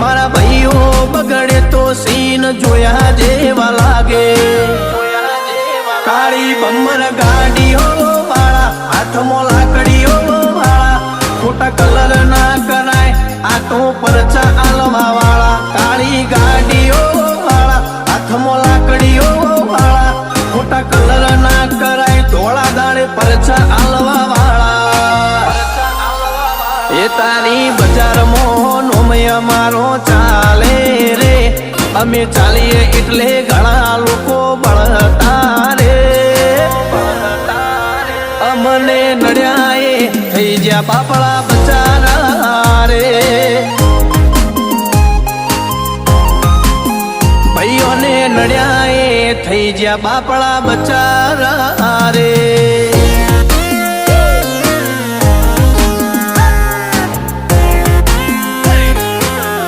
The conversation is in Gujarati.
મારા ભાઈઓ બગડે તો સીન જોયા જેવા લાગે કાળી બમ્મર ગાડીઓ વાળા હાથમાં લાકડીઓ વાળા ખોટા કલર ના કરાય આ તો પરચા આલવા વાળા કાળી ગાડીઓ વાળા હાથમાં લાકડીઓ વાળા ખોટા કલર ના કરાય ધોળા દાડે પરચા આલવા વાળા એ તારી બજારમાં નોમય મારો ચાલે રે અમે ચાલીએ એટલે ઘણા લોકો બળતા રે અમને નડ્યા એ થઈ જ્યાં બાપડા બચારા રે ભાઈઓને નડ્યા એ થઈ જ્યાં બાપડા બચારા રે